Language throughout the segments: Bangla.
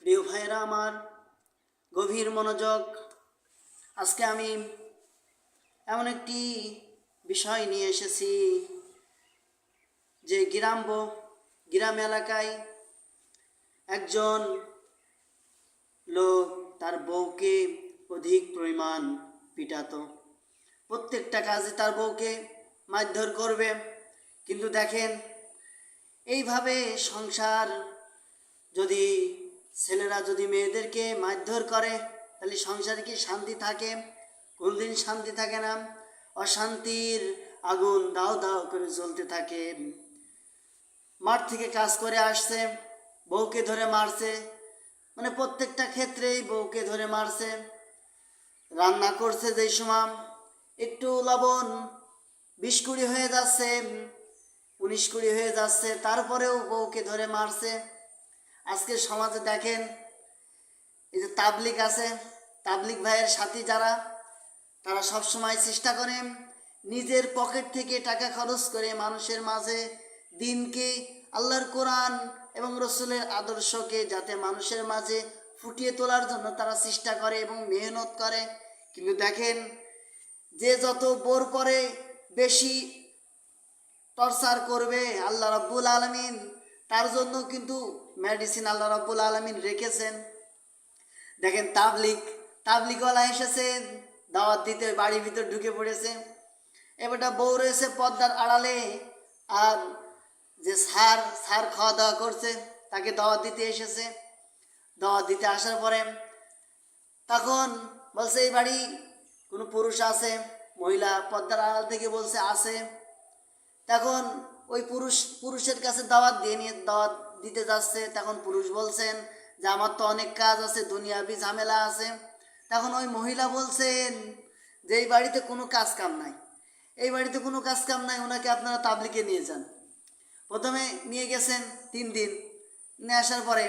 প্রিয় ভাইরা আমার, গভীর মনোযোগ। আজকে আমি এমন একটি বিষয় নিয়ে এসেছি যে গ্রাম এলাকায় একজন লোক তার বউকে অধিক পরিমাণ পিটাতো। প্রত্যেকটা কাজে তার বউকে মারধর করবে। কিন্তু দেখেন, এইভাবে সংসার যদি ছেলেরা যদি মেয়েদেরকে মারধর করে, তাহলে সংসারে কি শান্তি থাকে? কোনদিন শান্তি থাকে না। অশান্তির আগুন দাও দাও করে জ্বলতে থাকে। মাঠ থেকে কাজ করে আসছে, বউকে ধরে মারছে, মানে প্রত্যেকটা ক্ষেত্রেই বউকে ধরে মারছে। রান্না করছে যেই সময় একটু লবণ 20-20 হয়ে যাচ্ছে, 19-20 হয়ে যাচ্ছে, তারপরেও বউকে ধরে মারছে। আজকে সমাজে দেখেন, এই যে তাবলিগ আছে, তাবলিগ ভাইয়ের সাথী যারা, তারা সবসময় চেষ্টা করেন নিজের পকেট থেকে টাকা খরচ করে মানুষের মাঝে দিনকে, আল্লাহর কোরআন এবং রসুলের আদর্শকে যাতে মানুষের মাঝে ফুটিয়ে তোলার জন্য তারা চেষ্টা করে এবং মেহনত করে। কিন্তু দেখেন, যে যত বোর পরে বেশি টর্চার করবে আল্লাহ রাব্বুল আলামিন তার জন্য কিন্তু মেডিসিন আল্লাহ রাব্বুল আলামিন রেখেছেন। দেখেন, তাবলিগওয়ালা এসেছে দাওয়াত দিতে, বাড়ির ভিতর ঢুকে পড়েছে। এবারটা বউ রয়েছে পর্দার আড়ালে, আর যে স্যার খাওয়া দাওয়া করছে তাকে দাওয়াত দিতে এসেছে। দাওয়াত দিতে আসার পরে তখন বলছে এই বাড়ি কোনো পুরুষ আছে? মহিলা পর্দার আড়াল থেকে বলছে আছে। তখন ওই পুরুষের কাছে দাওয়াত দিতে যাচ্ছে। তখন পুরুষ বলছেন যে আমার তো অনেক কাজ আছে, দুনিয়াবি ঝামেলা আছে। তখন ওই মহিলা বলছেন যে এই বাড়িতে কোনো কাজ কাম নাই, এই বাড়িতে কোনো কাজ কাম নাই, ওনাকে আপনারা তাবলিগে নিয়ে যান। প্রথমে নিয়ে গেছেন 3 দিন, নিয়ে আসার পরে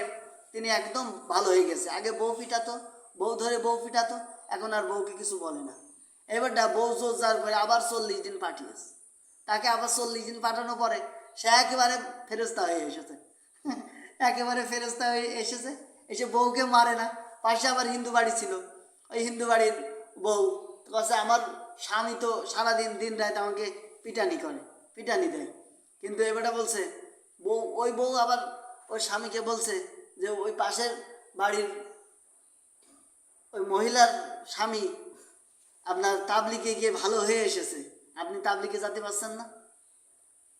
তিনি একদম ভালো হয়ে গেছে। আগে বউ পিটাতো, বউ ধরে বউ পিটাতো, এখন আর বউকে কিছু বলে না। এবারটা বউ জোর করে আবার 40 দিন পাঠিয়েছে। তাকে আবার 40 দিন পাঠানোর পরে সে একেবারে ফেরেস্তা হয়ে এসেছে। একেবারে ফেরেস্তা হয়ে এসেছে, এসে বউকে মারে না। পাশে আবার হিন্দু বাড়ি ছিল, ওই হিন্দু বাড়ির বউ কাছে আমার স্বামী তো সারাদিন দিন রাত আমাকে পিটানি দেয়। কিন্তু এবারটা বলছে ওই বউ আবার ওই স্বামীকে বলছে যে ওই পাশের বাড়ির ওই মহিলার স্বামী আপনার তাবলিগে গিয়ে ভালো হয়ে এসেছে, আপনি তাবলিগে যেতে পারছেন না।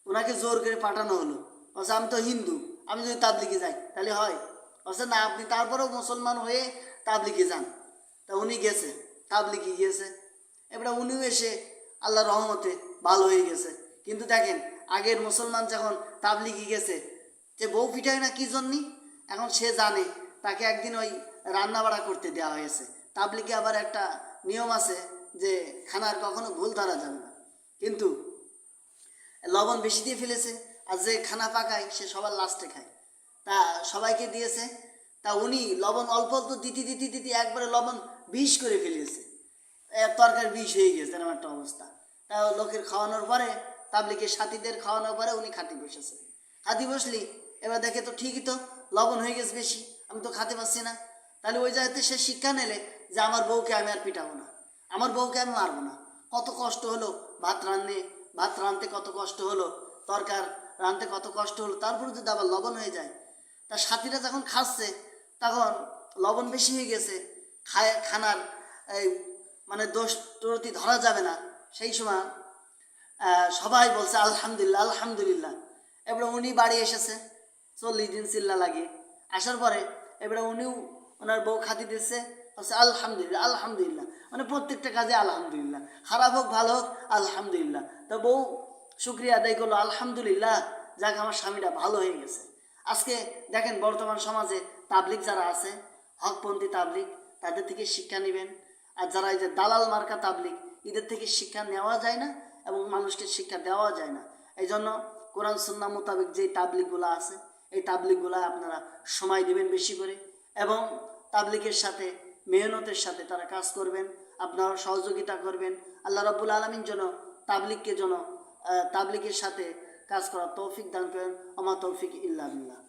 ওনাকে জোর করে পাঠানো হলো। বলছে আমি তো হিন্দু, আমি যদি তাবলিগে যাই তাহলে হয়? বলছে না, আপনি তারপরেও মুসলমান হয়ে তাবলিগে যান। তা উনি গেছে, তাবলিগে গিয়েছে। এবারে উনিও এসে আল্লাহর রহমতে ভালো হয়ে গেছে। কিন্তু দেখেন, আগের মুসলমান যখন তাবলিগে গেছে, যে বউ পিটায় না কি জন্যই, এখন সে জানে তাকে একদিন ওই রান্না বাড়া করতে দেওয়া হয়েছে। তাবলিগে আবার একটা নিয়ম আছে যে খানার কখনো ভুল ধরা যাবে না। কিন্তু লবণ বেশি দিয়ে ফেলেছে, আর যে খানা পাকায় সে সবার লাস্টে খায়। তা সবাইকে দিয়েছে, তা উনি লবণ অল্প অল্প দিতে একবারে লবণ 20 করে ফেলেছে। তরকারি 20 হয়ে গেছে, এরকম একটা অবস্থা। তা লোকের খাওয়ানোর পরে, তাবলিগের সাথীদের খাওয়ানোর পরে উনি খাতি বসেছে। খাতি বসলি, এবার দেখে তো ঠিকই তো লবণ হয়ে গেছে বেশি, আমি তো খেতে পারছি না। তাহলে ওই জায়গাতে সে শিক্ষা নিলে যে আমার বউকে আমি আর পিটাবো না, আমার বউকে আমি মারবো না। কত কষ্ট হলো ভাত রাঁধতে কত কষ্ট হলো, তরকার রাঁধতে কত কষ্ট হলো, তারপরে যদি আবার লবণ হয়ে যায়। তার সাথীরা যখন খাচ্ছে তখন লবণ বেশি হয়ে গেছে, খানার এই মানে দোষ ত্রুটি ধরা যাবে না। সেই সময় সবাই বলছে আলহামদুলিল্লাহ আলহামদুলিল্লাহ। এবারে উনি বাড়ি এসেছে 40 দিন চিল্লা লাগিয়ে আসার পরে, এবারে উনিও ওনার বউ খাতি দিচ্ছে, বলছে আলহামদুলিল্লাহ আলহামদুলিল্লাহ, মানে প্রত্যেকটা কাজে আলহামদুলিল্লাহ, খারাপ হোক ভালো হোক আলহামদুলিল্লাহ। তো বউ শুক্রিয়া আদায় করলো, আলহামদুলিল্লাহ, যাক আমার স্বামীটা ভালো হয়ে গেছে। আজকে দেখেন, বর্তমান সমাজে তাবলিগ যারা আছে, হকপন্থী তাবলিগ, তাদের থেকে শিক্ষা নেবেন। আর যারা এই যে দালাল মার্কা তাবলিগ, এদের থেকে শিক্ষা নেওয়া যায় না এবং মানুষকে শিক্ষা দেওয়া যায় না। এই জন্য কোরআন সুন্নাহ মোতাবেক যে তাবলিগগুলো আছে, এই তাবলিগগুলো আপনারা সময় দেবেন বেশি করে, এবং তাবলিগের সাথে মেহনতের সাথে তারা কাজ করবেন, আপনারা সহযোগিতা করবেন। আল্লাহ রাব্বুল আলামিন যেন তাবলিগের সাথে কাজ করার তৌফিক দান করেন। আমা তৌফিক ইল্লা বিল্লাহ।